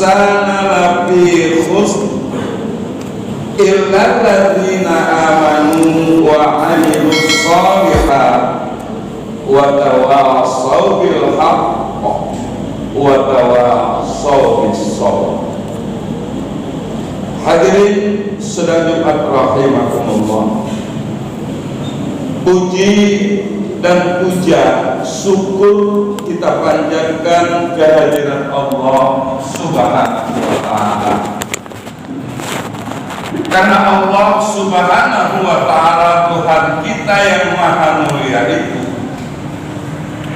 insana lafi khusr illa alladziina aamanu wa 'amilus shalihat wa tawassaw bil haqq wa tawassaw bis sabr. Hadirin sedang Jumat rahimakumullah, puji dan puja syukur kita panjatkan kehadiran Allah Subhanahu wa ta'ala, karena Allah Subhanahu wa ta'ala Tuhan kita yang maha mulia itu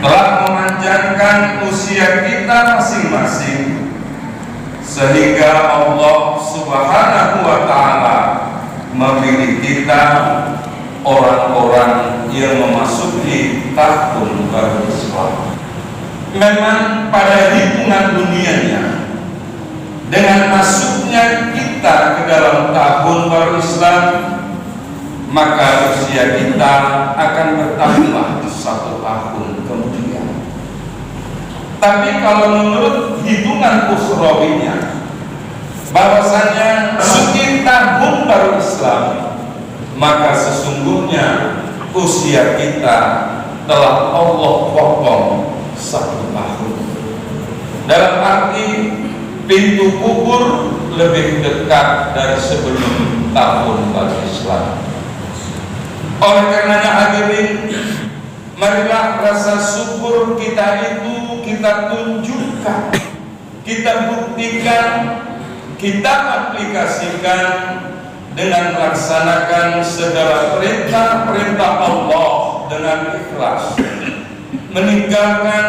telah memanjangkan usia kita masing-masing, sehingga Allah Subhanahu wa ta'ala memilih kita orang-orang yang memasuki tahun baru Islam. Memang pada hitungan dunianya, dengan masuknya kita ke dalam tahun baru Islam, maka usia kita akan bertambah 1 tahun kemudian. Tapi kalau menurut hitungan ukhrawinya, bahwasanya memasuki tahun baru Islam, maka sesungguhnya usia kita telah Allah potong 1 tahun. Dalam arti pintu kubur lebih dekat dari sebelum tahun baru Islam. Oleh karenanya hadirin, marilah rasa syukur kita itu kita tunjukkan, kita buktikan, kita aplikasikan dengan melaksanakan segala perintah-perintah Allah dengan ikhlas, meninggalkan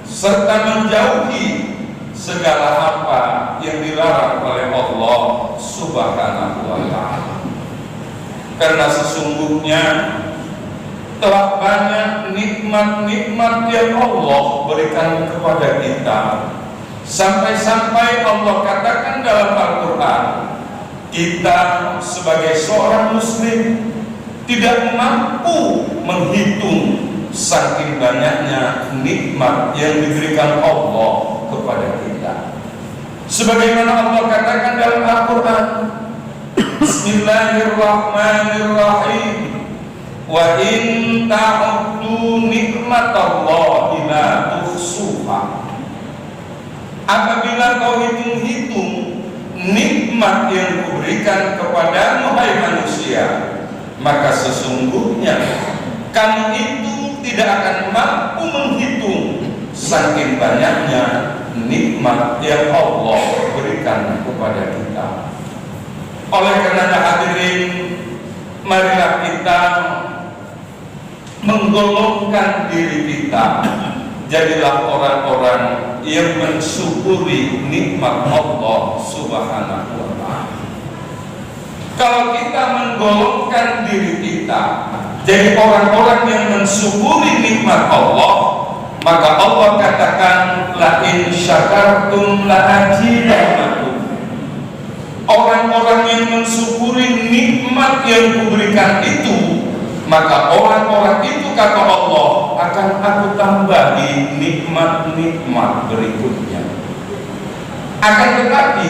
serta menjauhi segala apa yang dilarang oleh Allah Subhanahu wa ta'ala. Karena sesungguhnya telah banyak nikmat-nikmat yang Allah berikan kepada kita, sampai-sampai Allah katakan dalam Al-Quran, kita sebagai seorang muslim tidak mampu menghitung saking banyaknya nikmat yang diberikan Allah kepada kita. Sebagaimana Allah katakan dalam Al-Quran, Bismillahirrahmanirrahim, wa in ta'uddu nikmatallahi la tuhsuha. Apabila kau hitung-hitung nikmat yang kuberikan kepadamu hai manusia, maka sesungguhnya kamu itu tidak akan mampu menghitung saking banyaknya nikmat yang Allah berikan kepada kita. Oleh karena hadirin, marilah kita menggolongkan diri kita, jadilah orang-orang yang mensyukuri nikmat Allah Subhanahu wa ta'ala. Kalau kita menggolongkan diri kita jadi orang-orang yang mensyukuri nikmat Allah, maka Allah katakan, la in syakartum la azidannakum. Orang-orang yang mensyukuri nikmat yang kuberikan itu, maka orang-orang itu kata Allah akan aku tambahi nikmat-nikmat berikutnya. Akan tetapi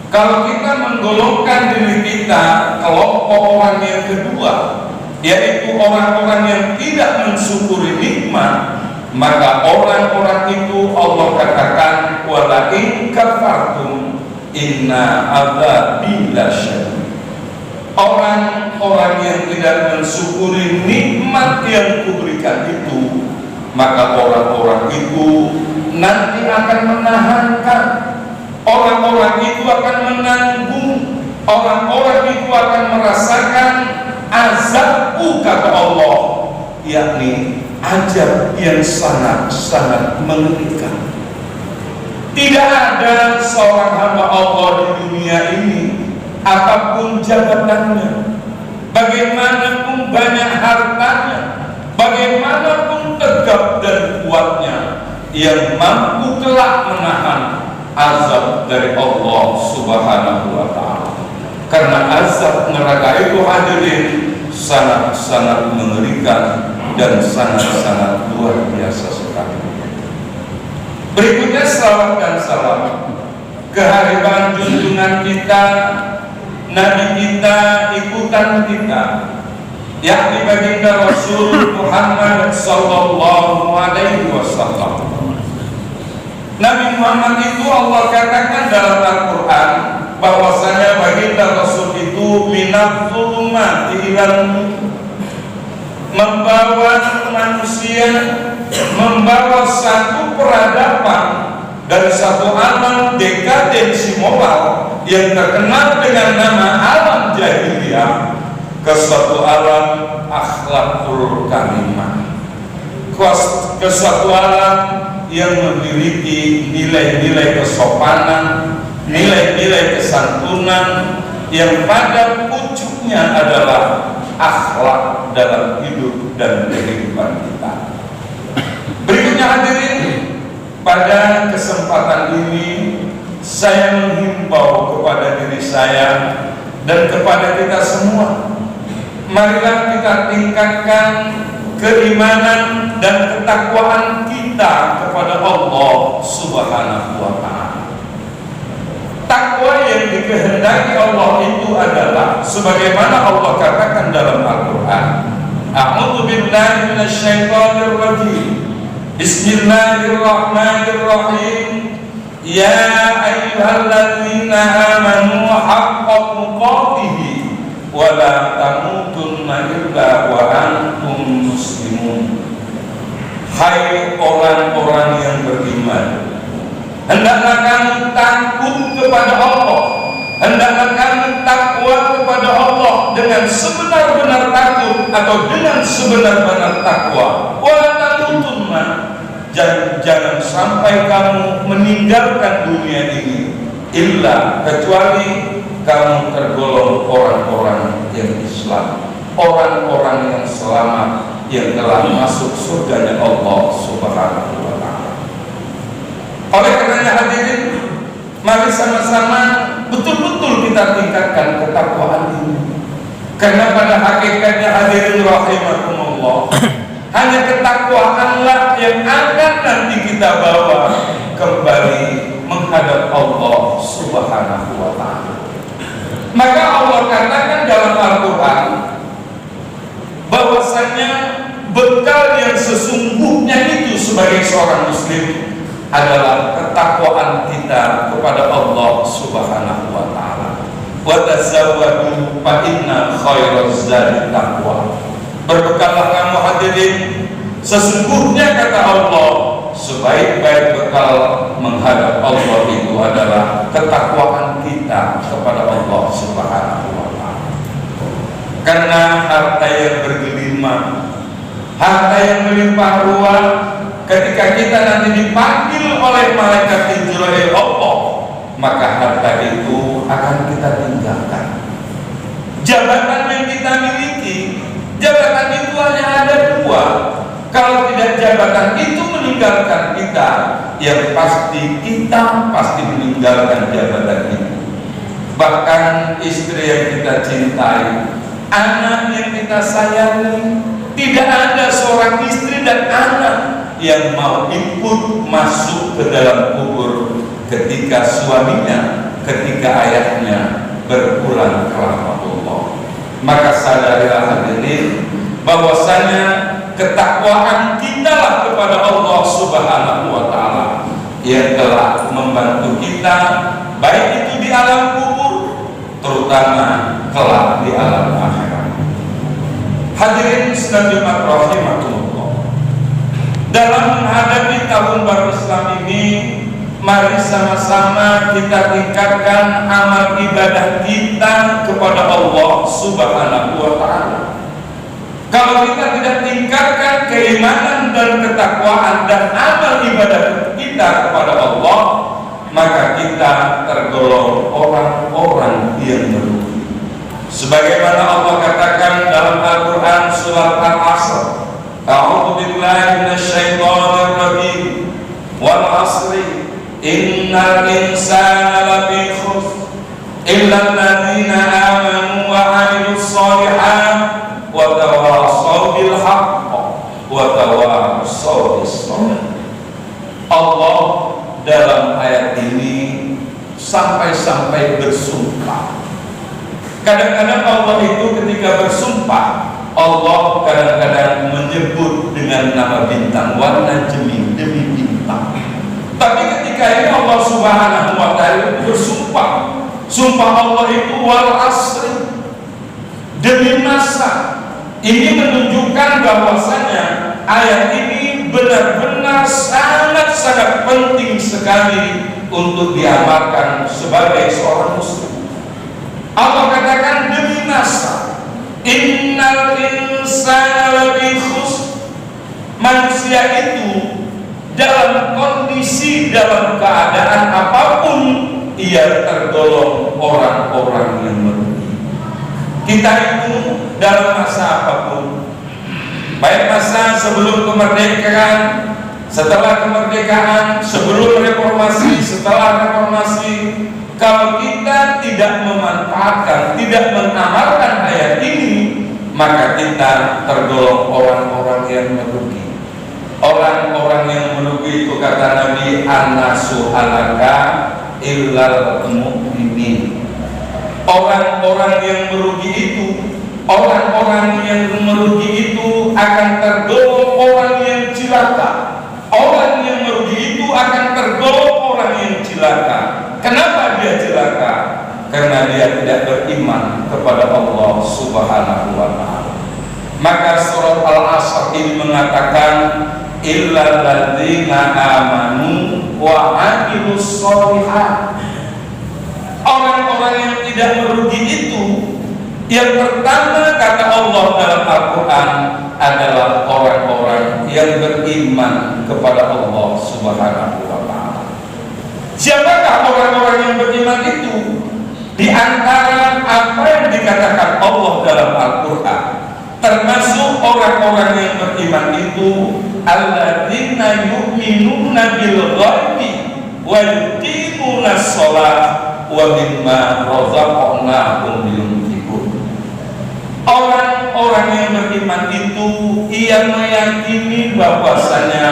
kalau kita menggolongkan diri kita kelompok orang yang kedua, yaitu orang-orang yang tidak mensyukuri nikmat, maka orang-orang itu Allah katakan, wala in kafartum inna adzabi lasyadid. Orang-orang yang tidak mensyukuri nikmat yang kuberikan itu, maka orang-orang itu nanti akan menahankan, orang-orang itu akan menanggung, orang-orang itu akan merasakan azabku kata Allah, yakni azab yang sangat-sangat mengerikan. Tidak ada seorang hamba Allah di dunia ini, apapun jabatannya, bagaimanapun banyak hartanya, bagaimanapun tegap dan kuatnya, yang mampu kelak menahan azab dari Allah Subhanahu wa ta'ala. Karena azab neraka itu hadirin sangat-sangat mengerikan dan sangat-sangat luar biasa sekali. Berikutnya salawat dan salam keharibaan junjungan kita, Nabi kita, ikutan kita, yakni baginda Rasul Muhammad sallallahu alaihi wasallam. Nabi Muhammad itu Allah katakan dalam Al-Quran bahwasanya baginda Rasul itu minat zulumati ilal nur, membawa manusia, membawa satu peradaban dari satu alam dekadensi moral yang terkenal dengan nama alam jahiliyah ke suatu alam akhlakul karimah, ke suatu alam yang memiliki nilai-nilai kesopanan, nilai-nilai kesantunan yang pada pucuknya adalah akhlak dalam hidup dan kehidupan kita. Berikutnya hadirin, pada kesempatan ini saya menghimbau kepada diri saya dan kepada kita semua, marilah kita tingkatkan keimanan dan ketakwaan kita kepada Allah Subhanahu wa Ta'ala. Takwa yang dikehendaki Allah itu adalah sebagaimana Allah katakan dalam Al-Quran, A'udzu billahi minasyaitonir rajim. Bismillahirrahmanirrahim. Ya ayyuhalladzina amanu haqqa tuqatih wa la tamutunna illa wa antum muslimun. Hai orang-orang yang beriman, hendaklah kamu takut kepada Allah, hendaklah kamu takwa kepada Allah dengan sebenar-benar takut atau dengan sebenar-benar takwa. Wa la tamutunna, jangan sampai kamu meninggalkan dunia ini illa kecuali kamu tergolong orang-orang yang Islam, orang-orang yang selamat, yang telah masuk surganya Allah Subhanahu wa Ta'ala. Oleh karenanya hadirin, mari sama-sama betul-betul kita tingkatkan ketakwaan ini. Karena pada hakikatnya hadirin rahimakumullah, hanya ketakwaanlah yang akan nanti kita bawa kembali menghadap Allah Subhanahu wa Ta'ala. Maka Allah katakan dalam Al-Quran bahwasanya bekal yang sesungguhnya itu sebagai seorang muslim adalah ketakwaan kita kepada Allah Subhanahu wa Ta'ala. Wa tazawwadu fa inna khairaz zadi taqwa. Berbekallah kamu hadirin, sesungguhnya kata Allah, sebaik-baik bekal menghadap Allah itu adalah ketakwaan kita kepada Allah Subhanahu wa Ta'ala. Karena harta yang bergelimang, harta yang melimpah ruah, ketika kita nanti dipanggil oleh malaikat Jibril Allah, maka harta itu akan kita tinggalkan. Jabatan yang kita miliki, jabatan itu hanya ada dua. Kalau tidak jabatan itu meninggalkan kita, yang pasti kita pasti meninggalkan jabatan itu. Bahkan istri yang kita cintai, anak yang kita sayangi, tidak ada seorang istri dan anak yang mau ikut masuk ke dalam kubur ketika suaminya, ketika ayahnya berpulang ke rahmat Allah. Maka sadarilah hadirin bahwasanya ketakwaan kita lah kepada Allah Subhanahu wa Ta'ala yang telah membantu kita baik itu di alam kubur, terutama kelak di alam akhirat. Hadirin sedang Jumat rahimakumullah, dalam menghadapi tahun baru Islam ini, mari sama-sama kita tingkatkan amal ibadah kita kepada Allah Subhanahu wa Ta'ala. Kalau kita tidak tingkatkan keimanan dan ketakwaan dan amal ibadah kita kepada Allah, maka kita tergolong orang-orang yang merugi. Sebagaimana Allah katakan dalam Al-Quran surat Al-Asr, A'udzu billahi minasyaitonir rajim, wal 'ashri innal insana lafi khusr illa alladziina aamanu wa 'amilus shalihaati wa tawassaw bil haqq wa tawassaw bis sabr. Allah dalam ayat ini sampai-sampai bersumpah. Kadang-kadang Allah itu ketika bersumpah, Allah kadang-kadang menyebut dengan nama bintang, warna jemi demi bintang. Tapi ketika ini Allah Subhanahu wa Ta'ala bersumpah, sumpah Allah itu wal asri, demi masa. Ini menunjukkan bahwasanya ayat ini benar-benar sangat-sangat penting sekali untuk diamalkan sebagai seorang muslim. Allah katakan demi masa, innal insana lafi khusr. Manusia itu dalam kondisi, dalam keadaan apapun, ia tergolong orang-orang yang merugi. Kita itu dalam masa apapun, baik masa sebelum kemerdekaan, setelah kemerdekaan, sebelum reformasi, setelah reformasi, kalau kita tidak memanfaatkan, tidak mengamalkan ayat ini, maka kita tergolong orang-orang yang merugi. Orang-orang yang merugi itu kata Nabi, an-nasu halaka illal mu'minin. Orang-orang yang merugi itu, orang-orang yang merugi itu akan tergolong orang yang cilaka. Orang yang merugi itu akan tergolong orang yang cilaka. Kenapa dia cilaka? Karena dia tidak beriman kepada Allah Subhanahu wa Ta'ala. Maka surat Al-Asr ini mengatakan illal ladzina amanu wa 'amilus sholihat. Orang-orang yang tidak merugi itu, yang pertama kata Allah dalam Al-Quran adalah orang-orang yang beriman kepada Allah Subhanahu wa Ta'ala. Siapakah orang-orang yang beriman itu? Di antara apa yang dikatakan Allah dalam Al-Quran, termasuk orang-orang yang beriman itu alladzina yu'minuna bil ghaibi wa yuqimuna shalah wa mimma razaqnahum yunfiqun. Orang-orang yang beriman itu ia meyakini bahwasanya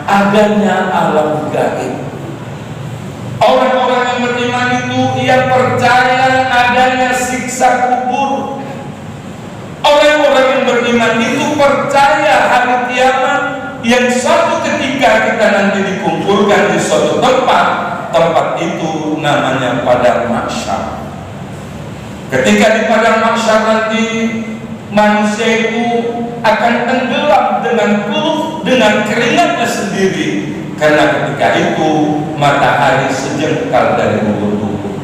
adanya alam gaib. Orang-orang yang beriman itu ia percaya adanya siksa kubur. Orang-orang yang beriman itu percaya hari kiamat, yang suatu ketika kita nanti dikumpulkan di suatu tempat. Tempat itu namanya padang mahsyar. Ketika di padang mahsyar nanti manusia itu akan tenggelam dengan peluh, dengan keringatnya sendiri, karena ketika itu matahari sejengkal dari bulu tubuh.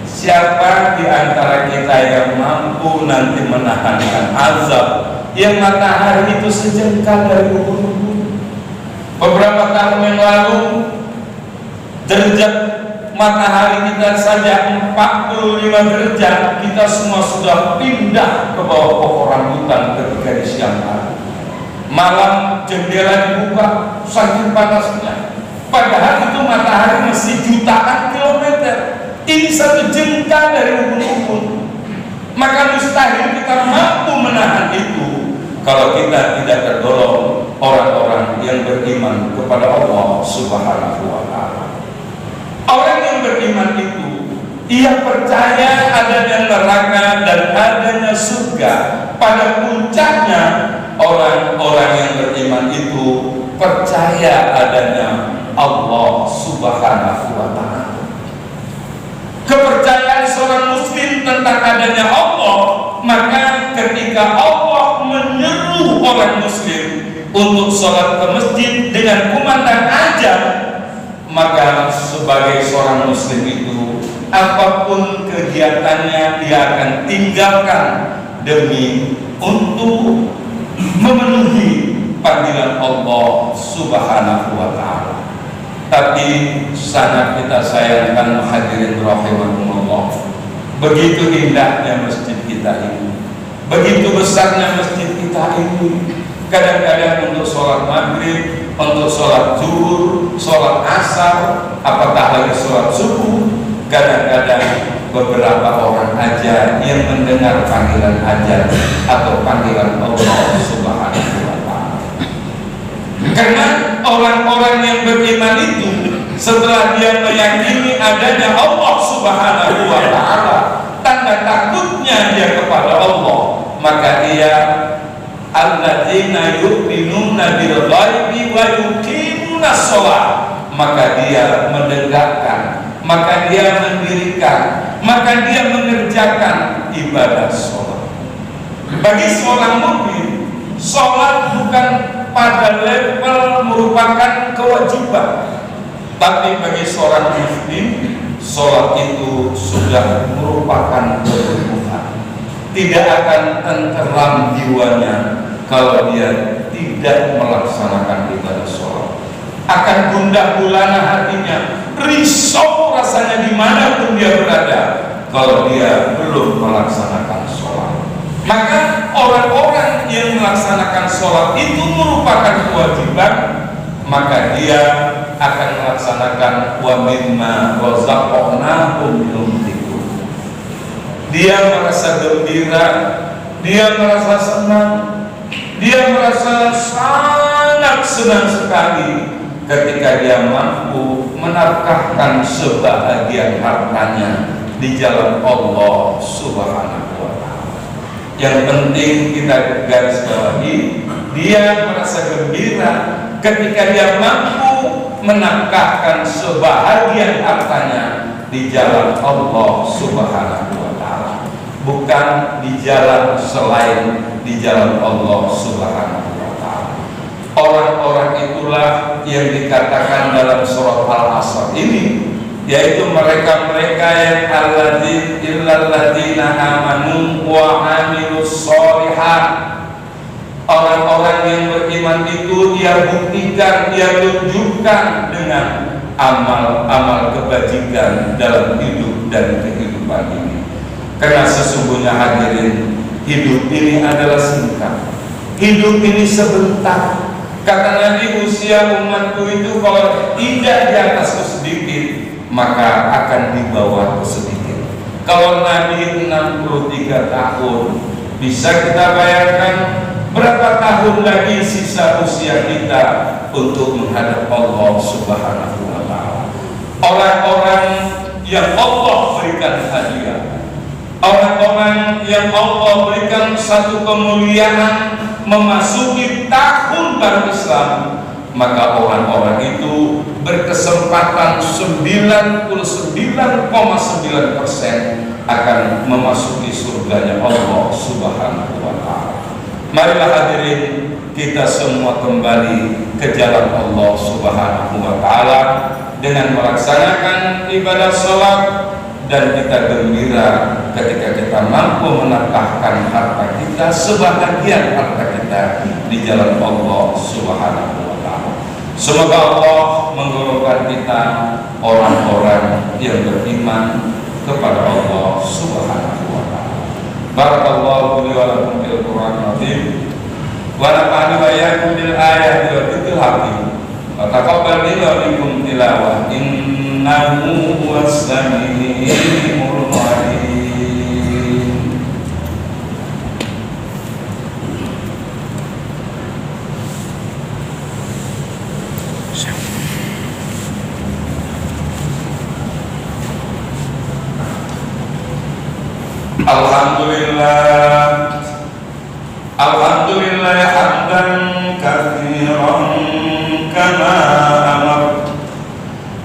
Siapa di antara kita yang mampu nanti menahankan azab yang matahari itu sejengkal dari bulu tubuh? Beberapa tahun yang lalu derajat matahari kita saja 45 derajat, kita semua sudah pindah ke bawah pohon rambutan ketika di siang hari. Malam jendela dibuka, saking panasnya. Padahal itu matahari masih jutaan kilometer. Ini satu jengkal dari ubun-ubun. Maka mustahil kita mampu menahan itu kalau kita tidak tergolong orang-orang yang beriman kepada Allah Subhanahu wa Ta'ala. Orang yang beriman itu ia percaya adanya neraka dan adanya surga. Pada puncaknya orang-orang yang beriman itu percaya adanya Allah Subhanahu wa Ta'ala. Kepercayaan seorang muslim tentang adanya Allah, maka ketika Allah menyeru orang muslim untuk sholat ke masjid dengan kumandang azan, maka sebagai seorang muslim itu apapun kegiatannya dia akan tinggalkan demi untuk memenuhi panggilan Allah Subhanahu wa Ta'ala. Tapi sangat kita sayangkan hadirin rahimakumullah, begitu indahnya masjid kita ini, begitu besarnya masjid kita ini, kadang-kadang untuk sholat maghrib, untuk sholat zuhur, sholat asar, apatah lagi sholat subuh, kadang-kadang beberapa orang aja yang mendengar panggilan ajar atau panggilan Allah Subhanahu wa Ta'ala. Karena orang-orang yang beriman itu setelah dia meyakini adanya Allah Subhanahu wa Ta'ala, tanda takutnya dia kepada Allah, maka dia alladzina yu'minuna bil ghaibi wa yuqimuna shalah, maka dia menegakkan, maka dia mendirikan, maka dia mengerjakan ibadah sholat. Bagi seorang mukmin, sholat bukan pada level merupakan kewajiban, tapi bagi seorang muslim, sholat itu sudah merupakan kebutuhan. Tidak akan tenteram jiwanya kalau dia tidak melaksanakan ibadah sholat. Akan gundah gulana hatinya, risau rasanya dimanapun dia berada kalau dia belum melaksanakan sholat. Maka orang-orang yang melaksanakan sholat itu merupakan kewajiban, maka dia akan melaksanakan wa mimma razaqnahum yunfiqun. Dia merasa gembira, dia merasa senang, dia merasa sangat senang sekali ketika dia mampu menafkahkan sebahagian hartanya di jalan Allah Subhanahu wa Ta'ala. Yang penting kita garis bawahi, dia merasa gembira ketika dia mampu menafkahkan sebahagian hartanya di jalan Allah Subhanahu wa Ta'ala, bukan di jalan selain di jalan Allah Subhanahu wa Ta'ala. Orang-orang itulah yang dikatakan dalam surat Al-Asr ini, yaitu mereka-mereka yang illalladzina amanu wa amilus sholihat. Orang-orang yang beriman itu dia buktikan, dia tunjukkan dengan amal-amal kebajikan dalam hidup dan kehidupan ini. Karena sesungguhnya hadirin, hidup ini adalah singkat, hidup ini sebentar. Kata Nabi, usia umatku itu kalau tidak di atasku sedikit, maka akan dibawa ke sedikit. Kalau Nabi 63 tahun, bisa kita bayangkan berapa tahun lagi sisa usia kita untuk menghadap Allah Subhanahu wa Ta'ala. Orang-orang yang Allah berikan hadiah, orang-orang yang Allah berikan satu kemuliaan memasuki tahun baru Islam, maka orang-orang itu berkesempatan 99,9% akan memasuki surganya Allah Subhanahu wa Ta'ala. Marilah hadirin, kita semua kembali ke jalan Allah Subhanahu wa Ta'ala dengan melaksanakan ibadah sholat, dan kita gembira ketika kita mampu menafkahkan harta kita, sebahagian harta kita di jalan Allah Subhanahu wa Ta'ala. Semoga Allah menggolongkan kita orang-orang yang beriman kepada Allah Subhanahu wa Ta'ala. Barakallahu li wa lakum fil Qur'anil azim wa nafa'ani wa iyyakum bil ayati wa dzikril hakim. Wa taqabbal minkum tilawah innahu huwas samiul alim. Alhamdulillah, alhamdulillah hamdan katsiran kama amar.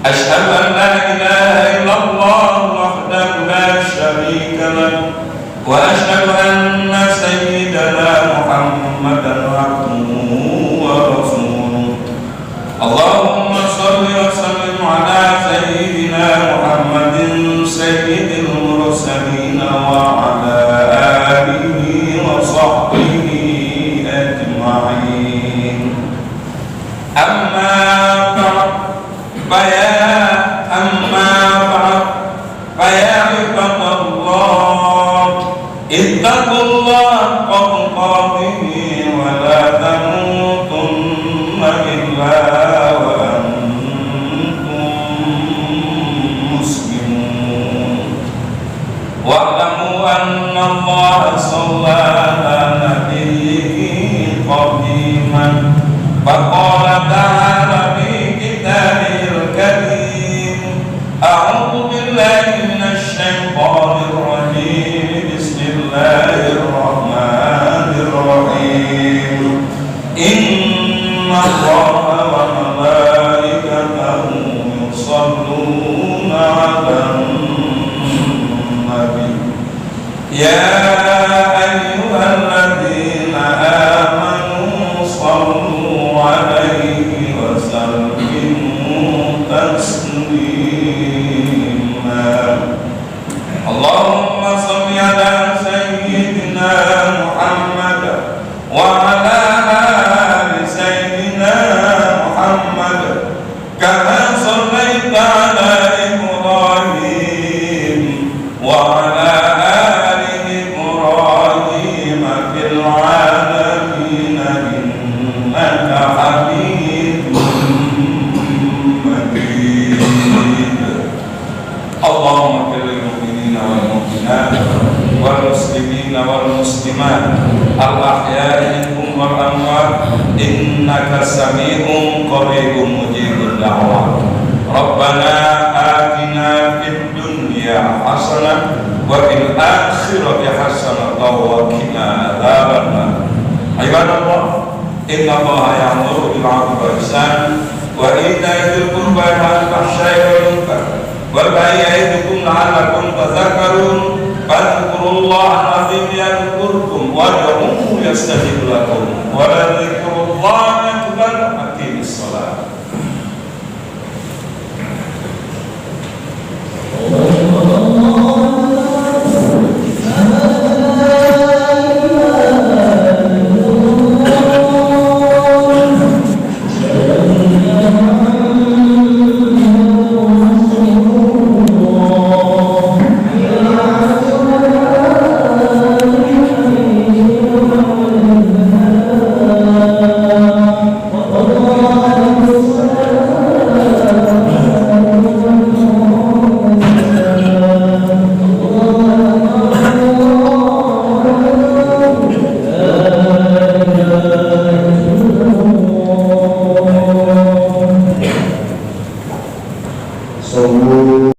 Asyhadu an la ilaha illallah wahdahu la syarika lah, wa asyhadu anna sayyidana Muhammadan abduhu wa rasuluh. Allahumma shalli wa sallim ala sayyidina Muhammadin sayyidil mursalin wa ala alihi wa sahbihi ajma'in. Amma ba'd, faya ibadallah, ittaqullah qatqatihi wa la tamutunna illa wa antum muslimun. Wa'lamu anna Allah shalla ala nabiyyihi qadiman, faqala ta'ala fi kitabihil karim يا أيها الذين آمنوا صلوا عليه وسلموا تسليما اللهم صل على سيدنا محمد وعلى آل سيدنا محمد كما صليت على إبراهيم وعلى آل إبراهيم في العالمين إنك حميد مجيد اللهم اغفر للمؤمنين والمؤمنات والمسلمين والمسلمات الأحياء منهم والأموات إنك سميع قريب مجيب الدعوات ربنا آتنا في الدنيا حسنة وفي الآخرة حسنة وقنا عذاب النار عباد الله إن الله يأمر بالعدل والإحسان وإيتاء ذي القربى وينهى عن الفحشاء والمنكر والبغي يعظكم لعلكم تذكرون فاذكروا الله العظيم يذكركم وادعوه يستجب لكم ولذكر الله أكبر أقيموا الصلاة